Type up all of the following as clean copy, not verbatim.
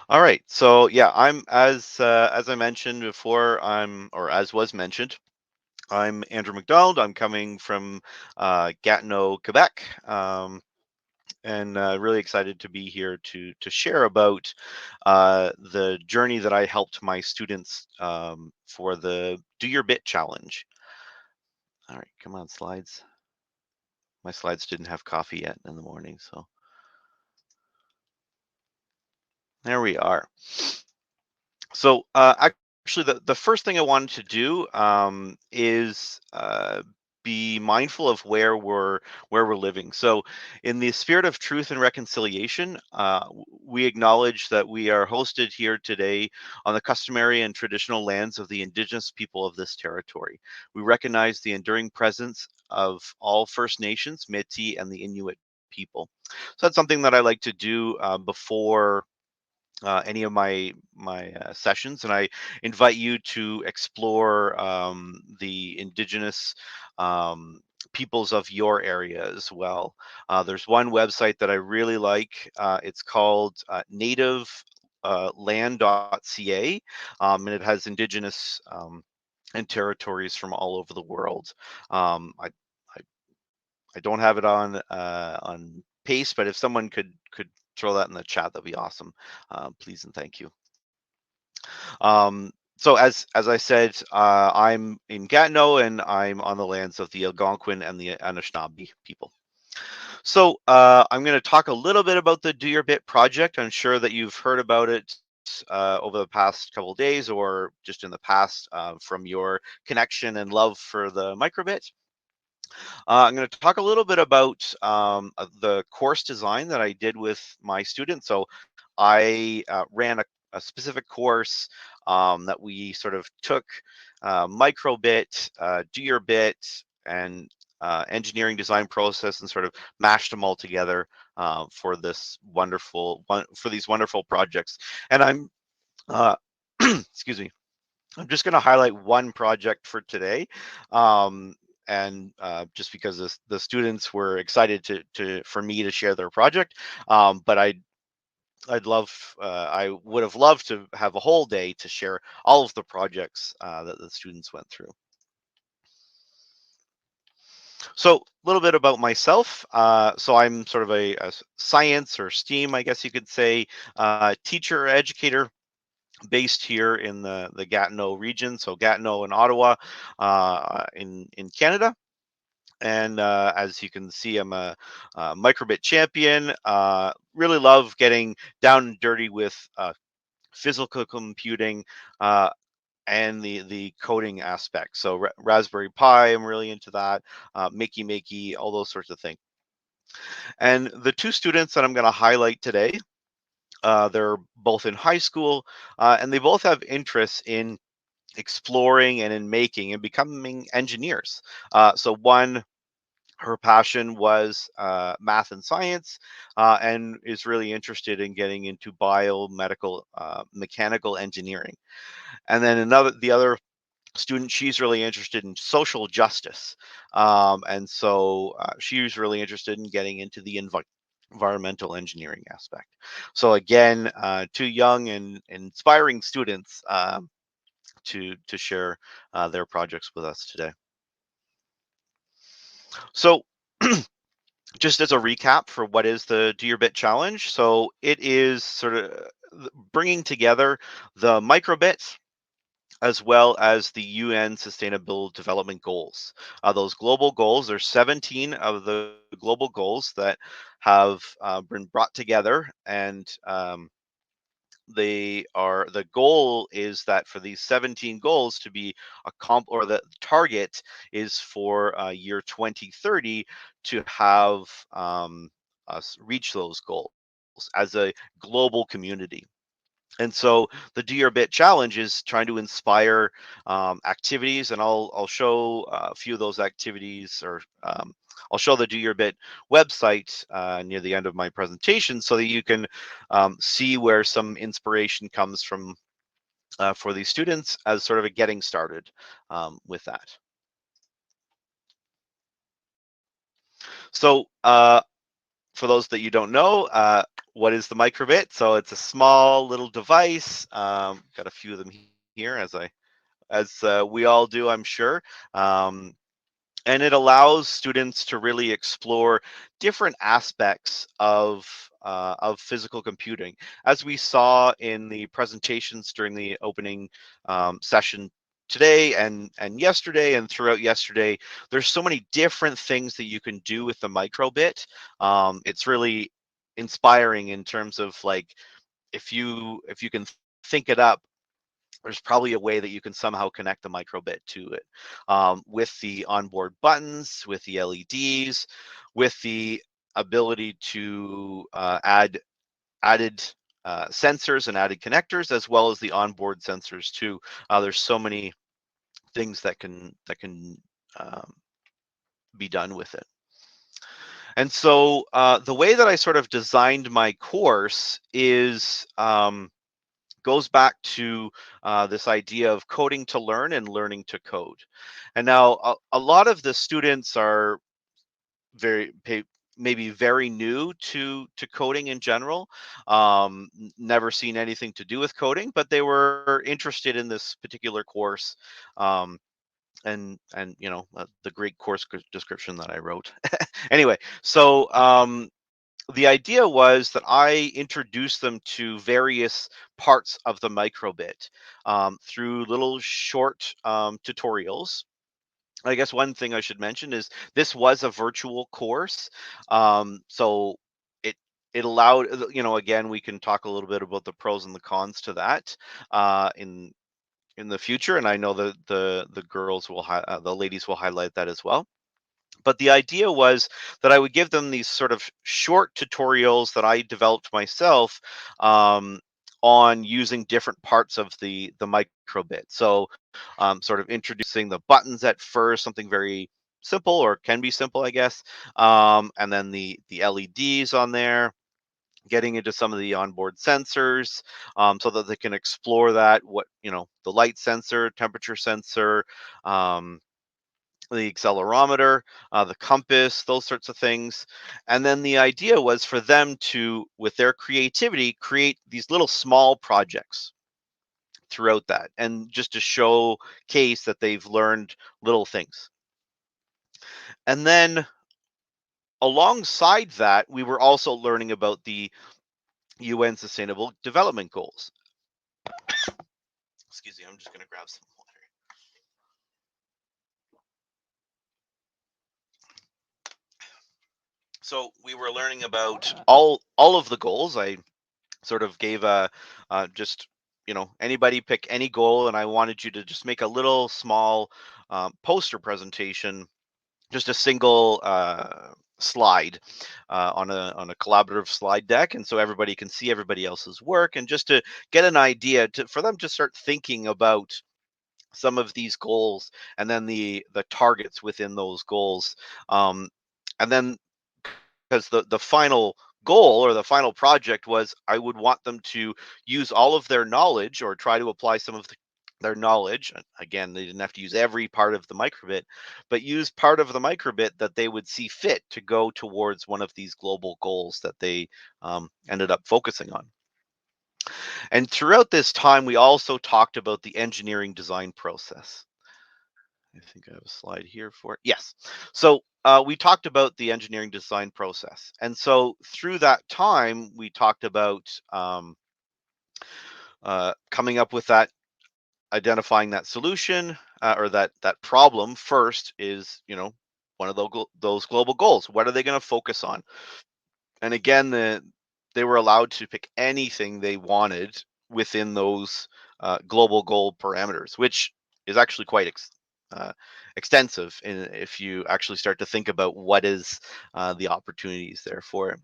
All right. So yeah, I'm as I mentioned before, or as was mentioned, I'm Andrew McDonald. I'm coming from Gatineau, Quebec, and really excited to be here to share about the journey that I helped my students for the Do Your Bit challenge. All right, come on, slides. My slides didn't have coffee yet in the morning, so there we are. So actually, the first thing I wanted to do is be mindful of where we're living. So, in the spirit of truth and reconciliation, we acknowledge that we are hosted here today on the customary and traditional lands of the Indigenous people of this territory. We recognize the enduring presence of all First Nations, Métis, and the Inuit people. So that's something that I like to do before any of my sessions, and I invite you to explore the indigenous um, peoples of your area as well. There's one website that I really like. It's called Native land.ca, and it has indigenous and territories from all over the world. I I don't have it on paste, but if someone could throw that in the chat, that'd be awesome. Please and thank you. So as I said, I'm in Gatineau and I'm on the lands of the Algonquin and the Anishinaabe people. So I'm going to talk a little bit about the Do Your Bit project. I'm sure that you've heard about it over the past couple of days or just in the past from your connection and love for the microbit. I'm going to talk a little bit about the course design that I did with my students. So I ran a specific course that we sort of took microbit, do your bit, and engineering design process and sort of mashed them all together for for these wonderful projects. And I'm uh, excuse me. I'm just going to highlight one project for today. Um, and just because the students were excited for me to share their project, but I would have loved to have a whole day to share all of the projects that the students went through. So a little bit about myself. So I'm sort of a science or STEAM, I guess you could say, teacher, educator based here in the Gatineau region, so Gatineau and Ottawa in Canada. And as you can see, I'm a microbit champion. Really love getting down and dirty with physical computing and the coding aspect. So Raspberry Pi, I'm really into that. Makey, all those sorts of things. And the two students that I'm going to highlight today, they're both in high school, and they both have interests in exploring and in making and becoming engineers. So one, her passion was math and science, and is really interested in getting into biomedical mechanical engineering. And then the other student, she's really interested in social justice, and so she was really interested in getting into the environmental engineering aspect. So again, two young and inspiring students to share their projects with us today. So just as a recap for what is the Do Your Bit Challenge. So it is sort of bringing together the microbit as well as the UN Sustainable Development Goals. Those global goals, there's 17 of the global goals that have been brought together, and the goal is that for these 17 goals to be or the target is for year 2030 to have us reach those goals as a global community. And so the Do Your Bit challenge is trying to inspire activities, and I'll show a few of those activities, or I'll show the Do Your Bit website near the end of my presentation, so that you can see where some inspiration comes from for these students as sort of a getting started with that. So for those that you don't know, what is the microbit? So it's a small little device. Got a few of them here as we all do, I'm sure. Um, and it allows students to really explore different aspects of physical computing, as we saw in the presentations during the opening session today and yesterday and throughout yesterday. There's so many different things that you can do with the microbit. It's really inspiring in terms of like, if you can think it up, there's probably a way that you can somehow connect the microbit to it, with the onboard buttons, with the LEDs, with the ability to add added sensors and added connectors, as well as the onboard sensors too. There's so many things that can um, be done with it. And so the way that I sort of designed my course is goes back to this idea of coding to learn and learning to code. And now a lot of the students are very maybe very new to coding in general, never seen anything to do with coding, but they were interested in this particular course, um, and the great course description that I wrote. Anyway, so the idea was that I introduced them to various parts of the microbit through little short tutorials. I guess one thing I should mention is this was a virtual course, so it it allowed, again, we can talk a little bit about the pros and the cons to that in the future, and I know that the girls the ladies will highlight that as well. But the idea was that I would give them these sort of short tutorials that I developed myself, um, on using different parts of the microbit. So, sort of introducing the buttons at first, something very simple, or can be simple, I guess, and then the LEDs on there. Getting into some of the onboard sensors, so that they can explore that. What the light sensor, temperature sensor, um, the accelerometer, the compass, those sorts of things. And then the idea was for them to, with their creativity, create these little small projects throughout that, and just to showcase that they've learned little things. And then alongside that, we were also learning about the UN Sustainable Development Goals. Excuse me, I'm just going to grab some water. So we were learning about all of the goals. I sort of gave a just anybody pick any goal, and I wanted you to just make a little small poster presentation, just a single slide, on a collaborative slide deck, and so everybody can see everybody else's work, and just to get an idea for them to start thinking about some of these goals, and then the targets within those goals, um, and then, because the final goal or the final project was, I would want them to use all of their knowledge, or try to apply some of their knowledge. Again, they didn't have to use every part of the microbit, but use part of the microbit that they would see fit to go towards one of these global goals that they ended up focusing on. And throughout this time, we also talked about the engineering design process. I think I have a slide here for it. Yes. So we talked about the engineering design process. And so through that time, we talked about coming up with that, identifying that solution, or that problem first is, one of those global goals. What are they going to focus on? And again, they were allowed to pick anything they wanted within those global goal parameters, which is actually quite uh, extensive, if you actually start to think about what is the opportunities there for it.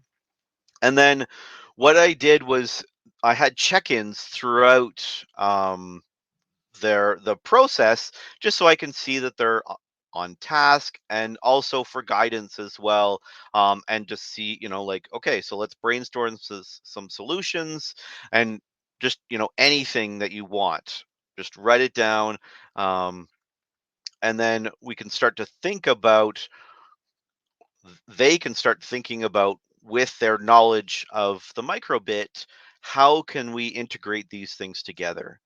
And then what I did was I had check-ins throughout the process, just so I can see that they're on task, and also for guidance as well, and just see, like, okay, so let's brainstorm some solutions, and just anything that you want, just write it down, um, and then we can start to think about they can start thinking about with their knowledge of the microbit, how can we integrate these things together?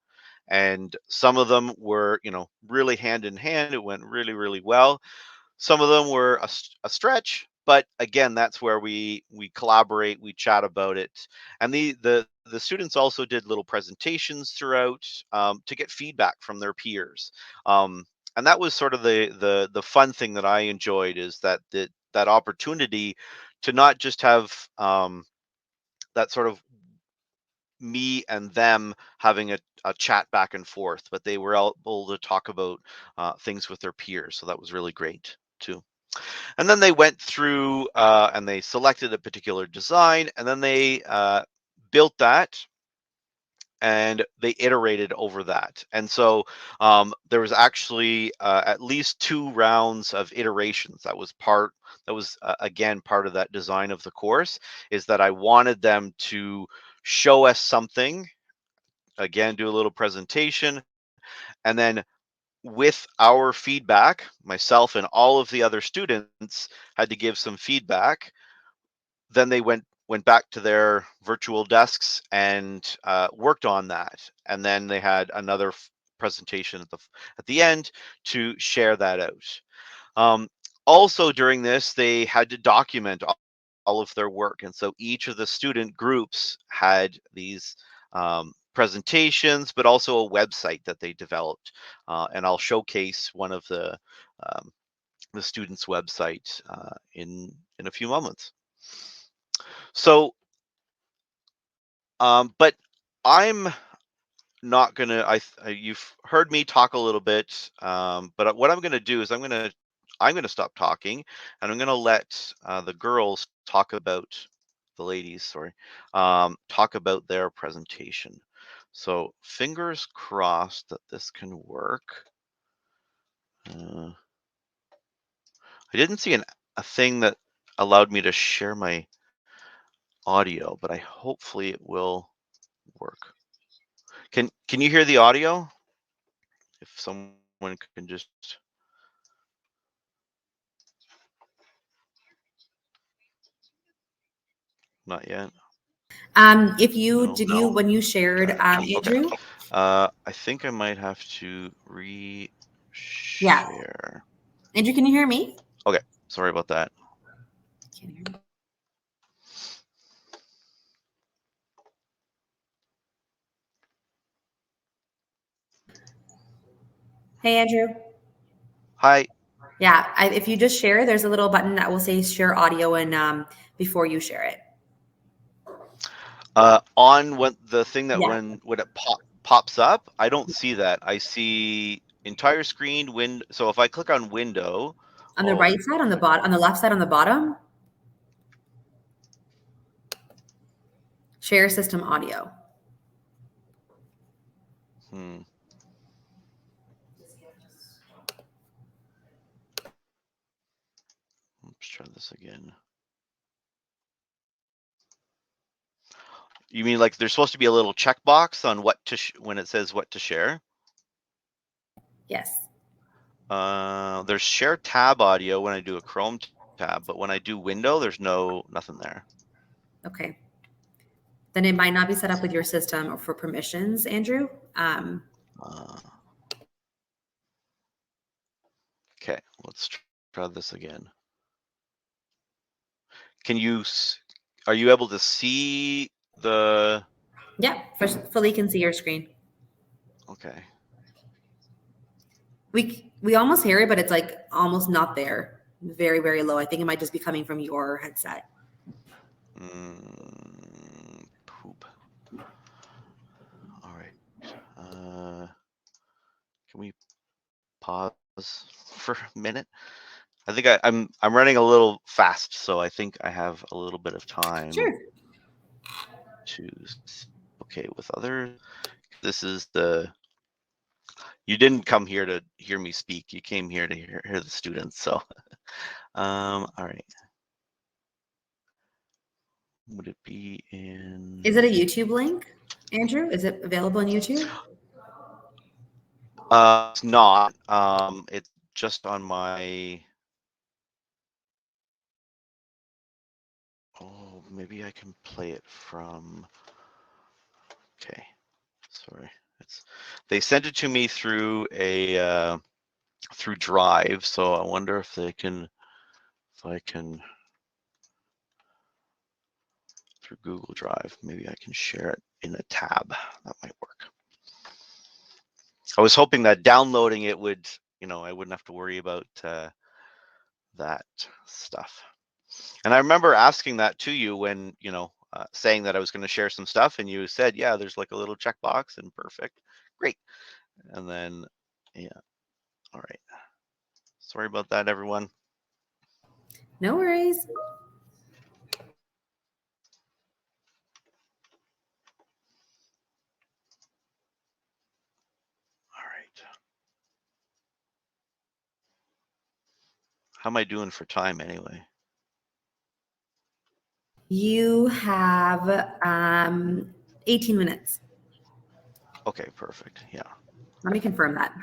And some of them were, really hand in hand. It went really, really well. Some of them were a stretch, but again, that's where we collaborate, we chat about it, and the students also did little presentations throughout, to get feedback from their peers, and that was sort of the fun thing that I enjoyed, is that opportunity to not just have, that sort of me and them having a chat back and forth, but they were able to talk about things with their peers, so that was really great too. And then they went through, and they selected a particular design, and then they built that, and they iterated over that. And so there was actually at least 2 rounds of iterations. That was again part of that design of the course, is that I wanted them to show us something, again, do a little presentation, and then with our feedback, myself and all of the other students had to give some feedback. Then they went back to their virtual desks and worked on that, and then they had another presentation at the end to share that out. Um, Also, during this, they had to document all of their work, and so each of the student groups had these presentations, but also a website that they developed, and I'll showcase one of the students' website in a few moments. So, but I'm not gonna. You've heard me talk a little bit, but what I'm gonna do is I'm gonna stop talking, and I'm gonna let the girls talk about, the ladies, sorry, talk about their presentation. So fingers crossed that this can work. I didn't see a thing that allowed me to share my audio, but hopefully it will work. Can you hear the audio? If someone can just, not yet. If you No. did you when you shared, Okay. Andrew? I think I might have to Yeah, re-share. Andrew, can you hear me? Okay. Sorry about that. Can you hear me? Hey, Andrew. Hi. Yeah, if you just share, there's a little button that will say share audio, and before you share it. On when the thing that Yeah, when it pops up, I don't see that. I see entire screen so if I click on window, on the oh, right side, on the if I bottom, on the left side, on the bottom, share system audio. hmm, let's try this again. You mean like there's supposed to be a little checkbox on what to when it says what to share? Yes. There's share tab audio when I do a Chrome tab, but when I do window, there's nothing there. Okay. Then it might not be set up with your system or for permissions, Andrew. Uh, okay, let's try this again. Can you, are you able to see the, Yeah, fully can see your screen. okay. We almost hear it, but it's like almost not there. Very, very low. I think it might just be coming from your headset. Poop. All right. Can we pause for a minute? I think I'm running a little fast, so I think I have a little bit of time Sure. to. Okay, with others, this is you didn't come here to hear me speak. You came here to hear the students. So, all right. Would it be in? Is it a YouTube link, Andrew? Is it available on YouTube? It's not. It's just on my. Oh maybe I can play it from, okay, sorry. They sent it to me through through Drive, so I wonder if I can, through Google Drive, maybe I can share it in a tab. That might work. I was hoping that downloading it would, I wouldn't have to worry about that stuff. And I remember asking that to you when, saying that I was going to share some stuff, and you said, yeah, there's like a little checkbox, and perfect. Great. And then, yeah. All right. Sorry about that, everyone. No worries. All right. How am I doing for time anyway? You have 18 minutes. Okay, perfect. Yeah. Let me confirm that.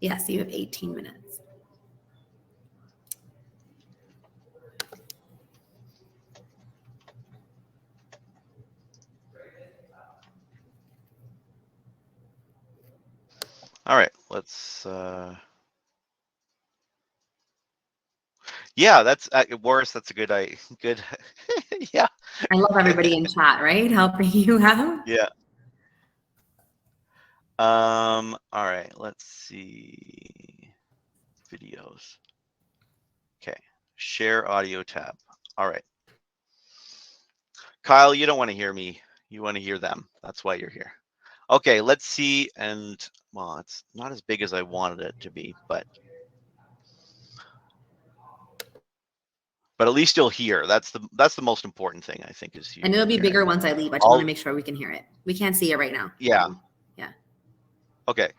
Yes, you have 18 minutes. All right. Let's. Yeah, that's Boris. That's a good. Good. Yeah. I love everybody in chat, right? Helping you out. Yeah. All right. Let's see. Videos. Okay. Share audio tab. All right. Kyle, you don't want to hear me. You want to hear them. That's why you're here. Okay, let's see. And well, it's not as big as I wanted it to be, but at least you'll hear. That's the most important thing, I think, is you. And it'll be bigger once I leave. I just want to make sure we can hear it. We can't see it right now. Yeah. Yeah. Okay.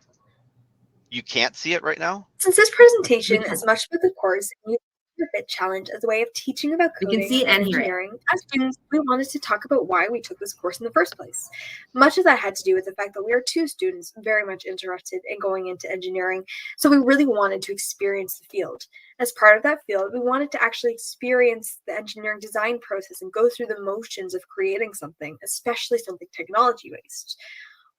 You can't see it right now? Since this presentation is much about the course and the Fit Challenge as a way of teaching about We coding can see it and hear it. engineering, as students, we wanted to talk about why we took this course in the first place. Much of that had to do with the fact that we are two students very much interested in going into engineering, so we really wanted to experience the field. As part of that field, we wanted to actually experience the engineering design process and go through the motions of creating something, especially something technology-based.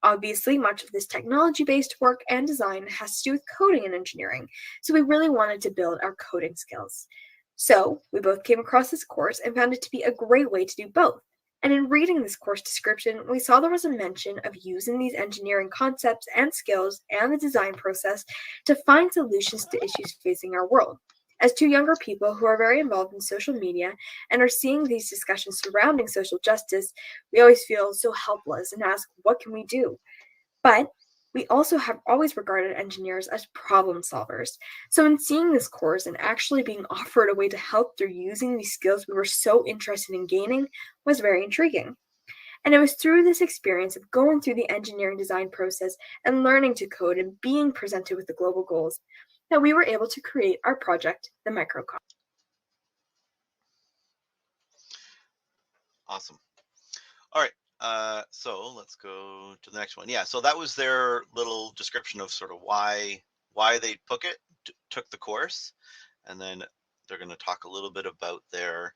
Obviously, much of this technology-based work and design has to do with coding and engineering, so we really wanted to build our coding skills. So we both came across this course and found it to be a great way to do both. And in reading this course description, we saw there was a mention of using these engineering concepts and skills and the design process to find solutions to issues facing our world. As two younger people who are very involved in social media and are seeing these discussions surrounding social justice, we always feel so helpless and ask, what can we do? But we also have always regarded engineers as problem solvers. So in seeing this course and actually being offered a way to help through using these skills we were so interested in gaining was very intriguing. And it was through this experience of going through the engineering design process and learning to code and being presented with the global goals that we were able to create our project, the Microcom. Awesome. All right. So let's go to the next one. Yeah. So that was their little description of sort of why they took the course, and then they're going to talk a little bit about their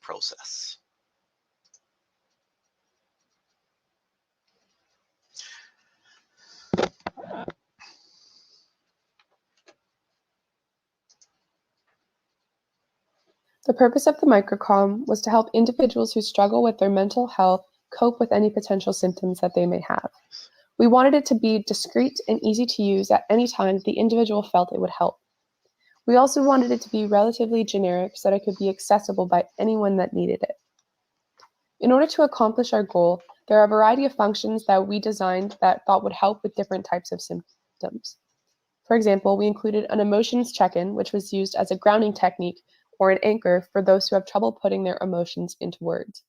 process. The purpose of the microcom was to help individuals who struggle with their mental health cope with any potential symptoms that they may have. We wanted it to be discreet and easy to use at any time the individual felt it would help. We also wanted it to be relatively generic so that it could be accessible by anyone that needed it. In order to accomplish our goal, there are a variety of functions that we designed that thought would help with different types of symptoms. For example, we included an emotions check-in, which was used as a grounding technique or an anchor for those who have trouble putting their emotions into words.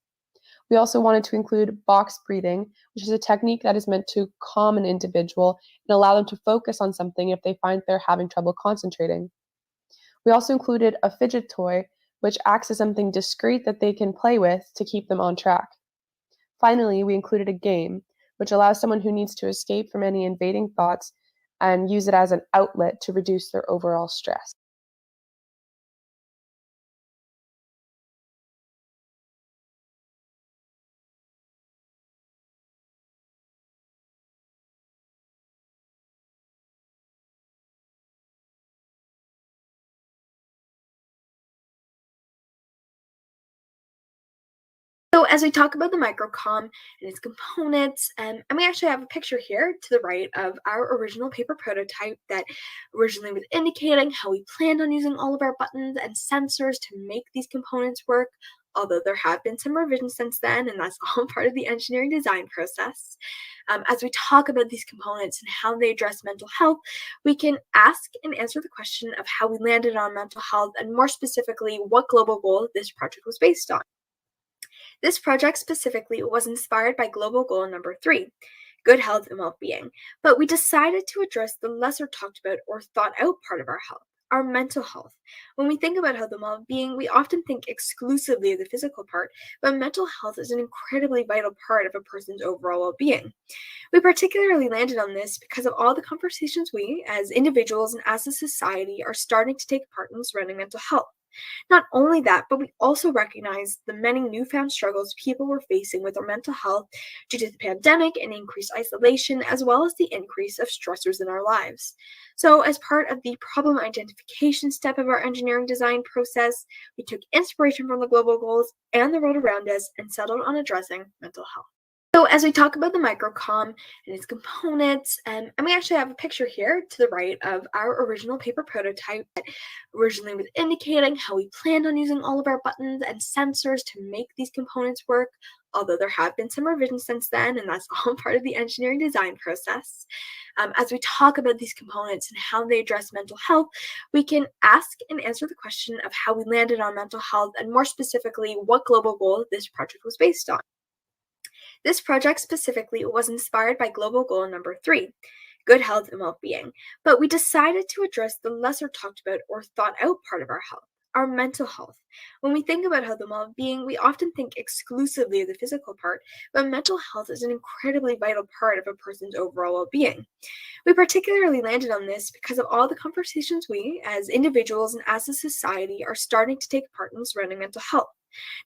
We also wanted to include box breathing, which is a technique that is meant to calm an individual and allow them to focus on something if they find they're having trouble concentrating. We also included a fidget toy, which acts as something discreet that they can play with to keep them on track. Finally, we included a game, which allows someone who needs to escape from any invading thoughts and use it as an outlet to reduce their overall stress. So as we talk about the microcom and its components, and we actually have a picture here to the right of our original paper prototype that originally was indicating how we planned on using all of our buttons and sensors to make these components work, although there have been some revisions since then, and that's all part of the engineering design process. As we talk about these components and how they address mental health, we can ask and answer the question of how we landed on mental health, and more specifically, what global goal this project was based on. This project specifically was inspired by global goal number 3, good health and well-being, but we decided to address the lesser talked about or thought out part of our health, our mental health. When we think about health and well-being, we often think exclusively of the physical part, but mental health is an incredibly vital part of a person's overall well-being. We particularly landed on this because of all the conversations we, as individuals and as a society, are starting to take part in surrounding mental health. Not only that, but we also recognize the many newfound struggles people were facing with their mental health due to the pandemic and increased isolation, as well as the increase of stressors in our lives. So, as part of the problem identification step of our engineering design process, we took inspiration from the global goals and the world around us and settled on addressing mental health. So as we talk about the microcom and its components, and we actually have a picture here to the right of our original paper prototype that originally was indicating how we planned on using all of our buttons and sensors to make these components work, although there have been some revisions since then, and that's all part of the engineering design process. As we talk about these components and how they address mental health, we can ask and answer the question of how we landed on mental health, and more specifically, what global goal this project was based on. This project specifically was inspired by global goal number 3, good health and well-being, but we decided to address the lesser talked about or thought out part of our health, our mental health. When we think about health and well-being, we often think exclusively of the physical part, but mental health is an incredibly vital part of a person's overall well-being. We particularly landed on this because of all the conversations we, as individuals and as a society, are starting to take part in surrounding mental health.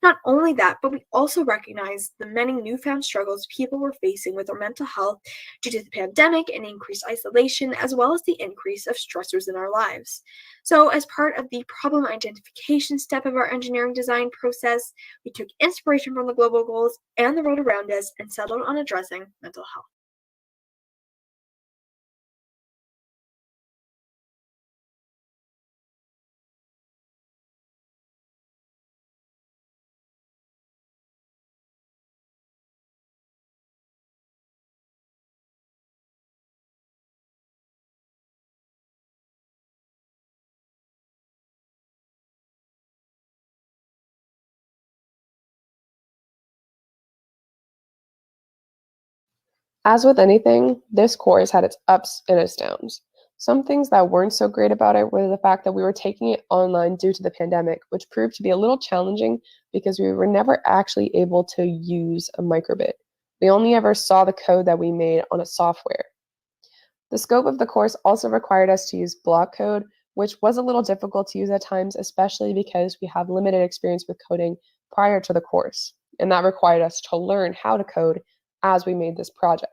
Not only that, but we also recognize the many newfound struggles people were facing with their mental health due to the pandemic and increased isolation, as well as the increase of stressors in our lives. So, as part of the problem identification step of our engineering design process, we took inspiration from the global goals and the world around us and settled on addressing mental health. As with anything, this course had its ups and its downs. Some things that weren't so great about it were the fact that we were taking it online due to the pandemic, which proved to be a little challenging because we were never actually able to use a microbit. We only ever saw the code that we made on a software. The scope of the course also required us to use block code, which was a little difficult to use at times, especially because we have limited experience with coding prior to the course, and that required us to learn how to code as we made this project.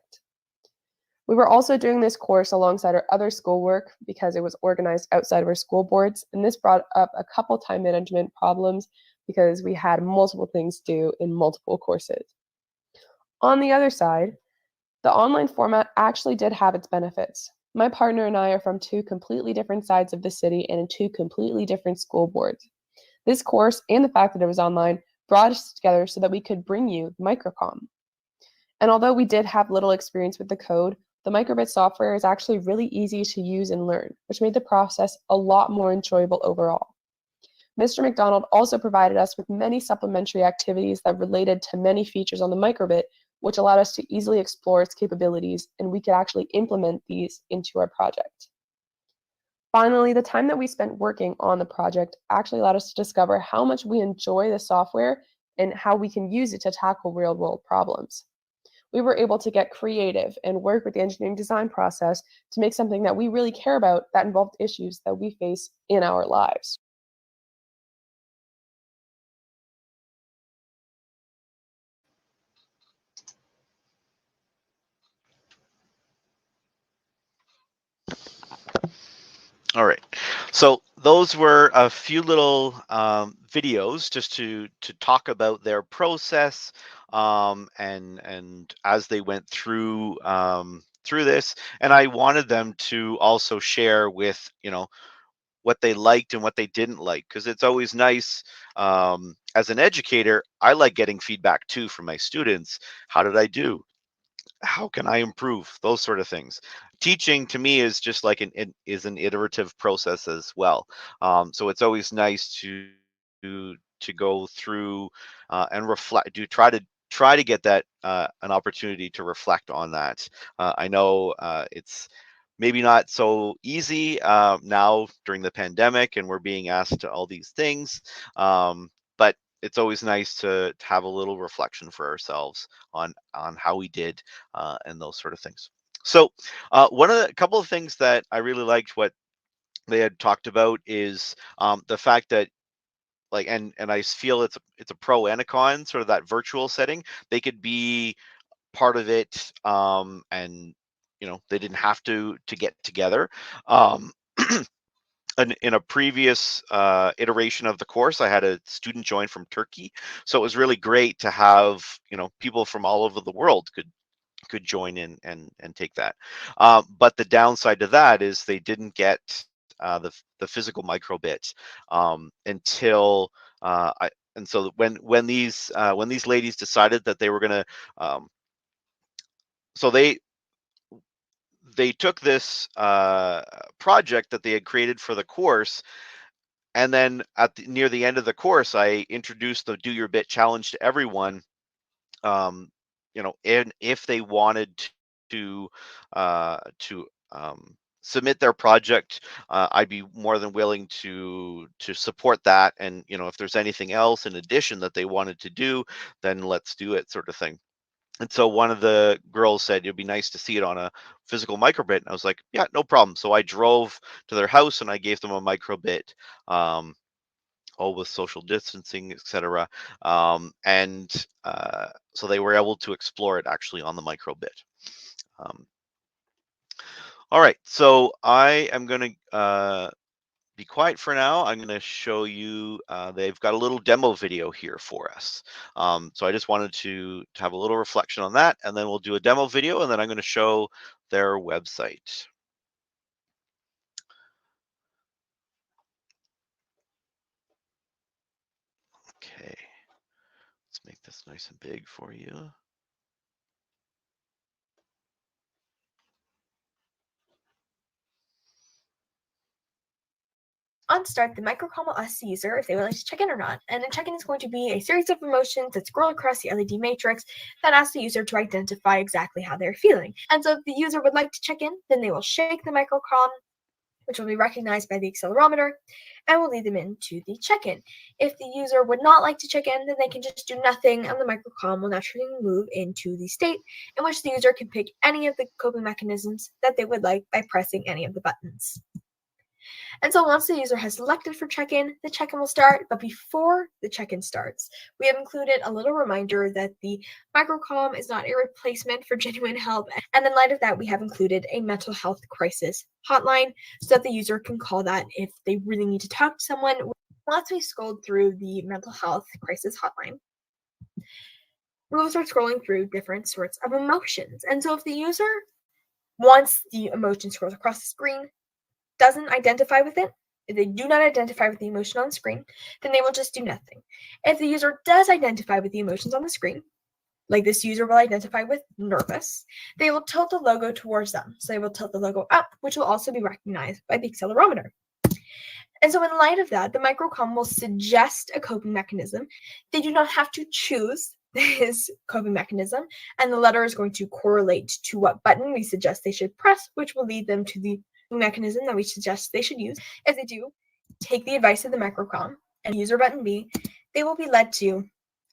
We were also doing this course alongside our other schoolwork because it was organized outside of our school boards, and this brought up a couple time management problems because we had multiple things due in multiple courses. On the other side, the online format actually did have its benefits. My partner and I are from 2 completely different sides of the city and in 2 completely different school boards. This course and the fact that it was online brought us together so that we could bring you microcom. And although we did have little experience with the code, the microbit software is actually really easy to use and learn, which made the process a lot more enjoyable overall. Mr. McDonald also provided us with many supplementary activities that related to many features on the microbit, which allowed us to easily explore its capabilities, and we could actually implement these into our project. Finally, the time that we spent working on the project actually allowed us to discover how much we enjoy the software and how we can use it to tackle real-world problems. We were able to get creative and work with the engineering design process to make something that we really care about that involved issues that we face in our lives. All right. So those were a few little videos just to talk about their process, and as they went through this, and I wanted them to also share with what they liked and what they didn't like, because it's always nice, as an educator. I like getting feedback too from my students. How did I do? How can I improve? Those sort of things. Teaching to me is just like an iterative process as well. So it's always nice to go through and reflect. Do try to get that an opportunity to reflect on that. I know it's maybe not so easy now during the pandemic, and we're being asked to all these things. But it's always nice to have a little reflection for ourselves on how we did and those sort of things. So one of the couple of things that I really liked what they had talked about is the fact that, like, and I feel it's a pro and a con, sort of that virtual setting. They could be part of it, and they didn't have to get together. Um, in a previous iteration of the course, I had a student join from Turkey, so it was really great to have people from all over the world could join in and take that. But the downside to that is they didn't get the physical microbit until I. And so when these ladies decided that they were gonna, so they took this project that they had created for the course, and then near the end of the course, I introduced the Do Your Bit challenge to everyone. Um, and if they wanted to submit their project, I'd be more than willing to support that. And if there's anything else in addition that they wanted to do, then let's do it, sort of thing. And so one of the girls said it'd be nice to see it on a physical microbit. And I was like, yeah, no problem. So I drove to their house and I gave them a microbit, um, all with social distancing, etc. And so they were able to explore it actually on the microbit. Um, all right, so I am going to be quiet for now. I'm going to show you, they've got a little demo video here for us. So I just wanted to have a little reflection on that, and then we'll do a demo video, and then I'm going to show their website. Okay, let's make this nice and big for you. On start, the microcom will ask the user if they would like to check in or not, and the check-in is going to be a series of emotions that scroll across the LED matrix that ask the user to identify exactly how they're feeling. And so if the user would like to check in, then they will shake the microcom, which will be recognized by the accelerometer, and will lead them into the check-in. If the user would not like to check in, then they can just do nothing, and the microcom will naturally move into the state in which the user can pick any of the coping mechanisms that they would like by pressing any of the buttons. And so once the user has selected for check-in, the check-in will start. But before the check-in starts, we have included a little reminder that the microcom is not a replacement for genuine help. And in light of that, we have included a mental health crisis hotline so that the user can call that if they really need to talk to someone. Once we scrolled through the mental health crisis hotline, we will start scrolling through different sorts of emotions. And so if the user, once the emotion scrolls across the screen, doesn't identify with it, if they do not identify with the emotion on the screen, then they will just do nothing. If the user does identify with the emotions on the screen, like this user will identify with nervous, they will tilt the logo towards them. So they will tilt the logo up, which will also be recognized by the accelerometer. And so in light of that, the microcom will suggest a coping mechanism. They do not have to choose this coping mechanism, and the letter is going to correlate to what button we suggest they should press, which will lead them to the mechanism that we suggest they should use. If they do take the advice of the microcom and user button B, they will be led to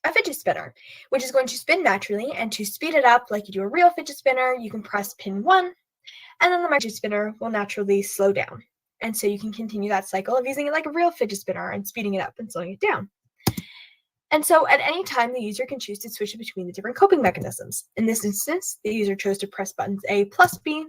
a fidget spinner, which is going to spin naturally. And to speed it up, like you do a real fidget spinner, you can press pin 1, and then the fidget spinner will naturally slow down. And so you can continue that cycle of using it like a real fidget spinner and speeding it up and slowing it down. And so at any time, the user can choose to switch between the different coping mechanisms. In this instance, the user chose to press buttons A plus B,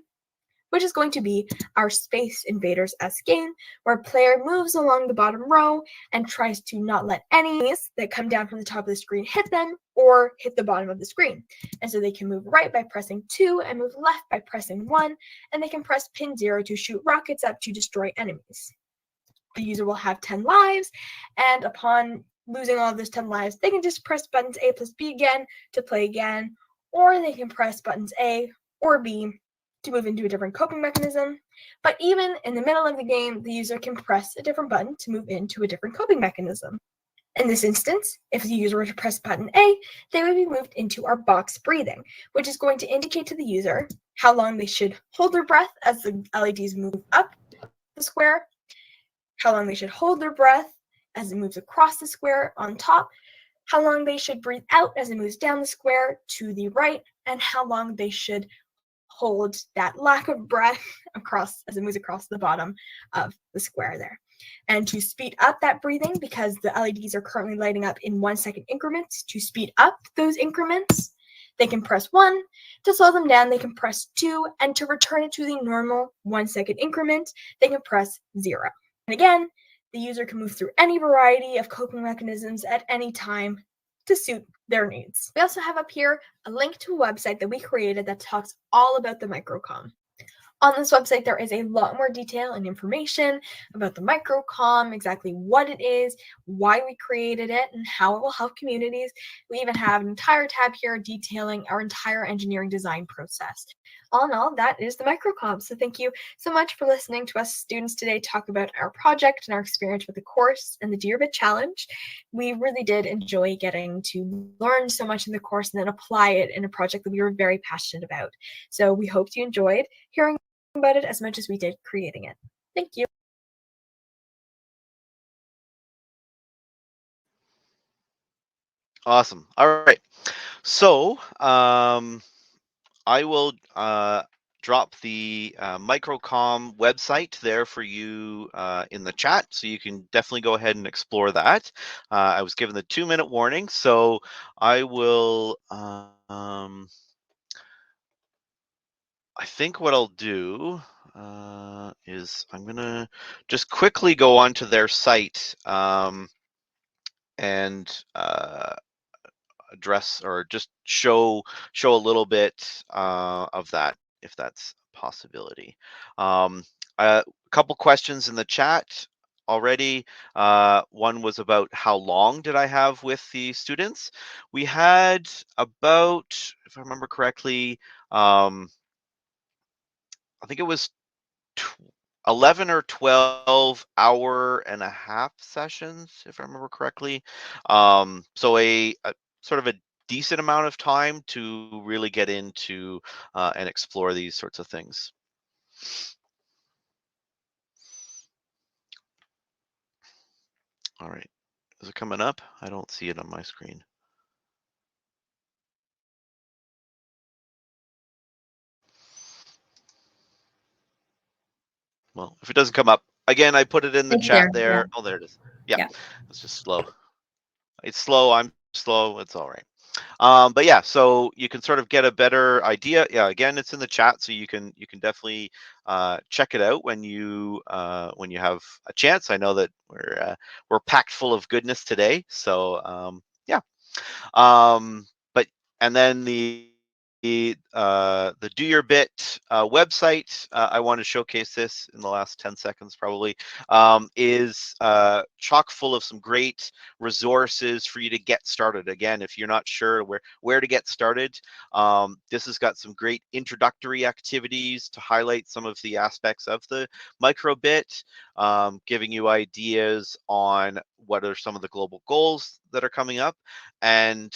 which is going to be our Space Invaders-esque game, where a player moves along the bottom row and tries to not let any that come down from the top of the screen hit them or hit the bottom of the screen. And so they can move right by pressing 2 and move left by pressing 1, and they can press pin 0 to shoot rockets up to destroy enemies. The user will have 10 lives, and upon losing all of those 10 lives, they can just press buttons A plus B again to play again, or they can press buttons A or B to move into a different coping mechanism. But even in the middle of the game, the user can press a different button to move into a different coping mechanism. In this instance, if the user were to press button A, they would be moved into our box breathing, which is going to indicate to the user how long they should hold their breath as the LEDs move up the square, how long they should hold their breath as it moves across the square on top, how long they should breathe out as it moves down the square to the right, and how long they should hold that lack of breath as it moves across the bottom of the square there. And to speed up that breathing, because the LEDs are currently lighting up in 1 second increments, to speed up those increments, they can press 1. To slow them down, they can press 2. And to return it to the normal 1 second increment, they can press 0. And again, the user can move through any variety of coping mechanisms at any time to suit their needs. We also have up here a link to a website that we created that talks all about the microcom. On this website, there is a lot more detail and information about the microcom, exactly what it is, why we created it, and how it will help communities. We even have an entire tab here detailing our entire engineering design process. All in all, that is the microcom. So thank you so much for listening to us students today talk about our project and our experience with the course and the Do Your Bit Challenge. We really did enjoy getting to learn so much in the course and then apply it in a project that we were very passionate about. So we hope you enjoyed hearing about it as much as we did creating it. Thank you. Awesome. All right. So I will drop the microcom website there for you in the chat, so you can definitely go ahead and explore that. I was given the 2-minute warning, so I will. I think what I'll do is I'm gonna just quickly go onto their site and address or just show a little bit of that, if that's a possibility. A couple questions in the chat already. One was about how long did I have with the students. We had about, if I remember correctly, I think it was 11 or 12 hour and a half sessions, if I remember correctly. So a sort of a decent amount of time to really get into and explore these sorts of things. All right, is it coming up? I don't see it on my screen. Well, if it doesn't come up, again, I put it in the It's chat there, there. yeah. Oh, there it is. Yeah, Yeah. it's just slow. It's slow. I'm slow. It's all right. But yeah, so you can sort of get a better idea. Yeah, again, it's in the chat, so you can definitely check it out when you have a chance. I know that we're packed full of goodness today, so yeah. But and then the Do Your Bit website, I want to showcase this in the last 10 seconds probably, is chock full of some great resources for you to get started. Again, if you're not sure where to get started, this has got some great introductory activities to highlight some of the aspects of the microbit, giving you ideas on what are some of the global goals that are coming up. And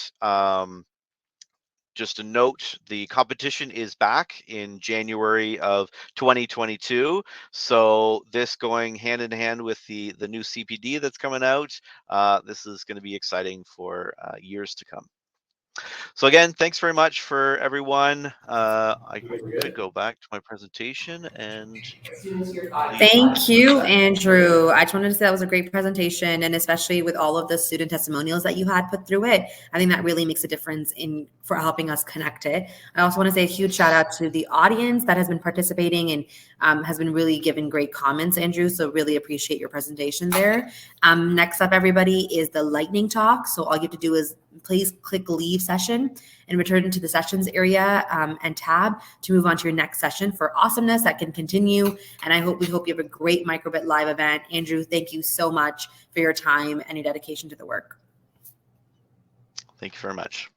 just a note, the competition is back in January of 2022. So this going hand in hand with the new CPD that's coming out, this is going to be exciting for years to come. So again, thanks very much for everyone. I could go back to my presentation and Thank you, Andrew. I just wanted to say that was a great presentation, and especially with all of the student testimonials that you had put through it, I think that really makes a difference for helping us connect it. I also want to say a huge shout out to the audience that has been participating and has been really giving great comments, Andrew. So really appreciate your presentation there. Next up, everybody, is the lightning talk. So all you have to do is please click leave session and return to the sessions area and tab to move on to your next session for awesomeness that can continue. And we hope you have a great Microbit Live event. Andrew, thank you so much for your time and your dedication to the work. thank you very much.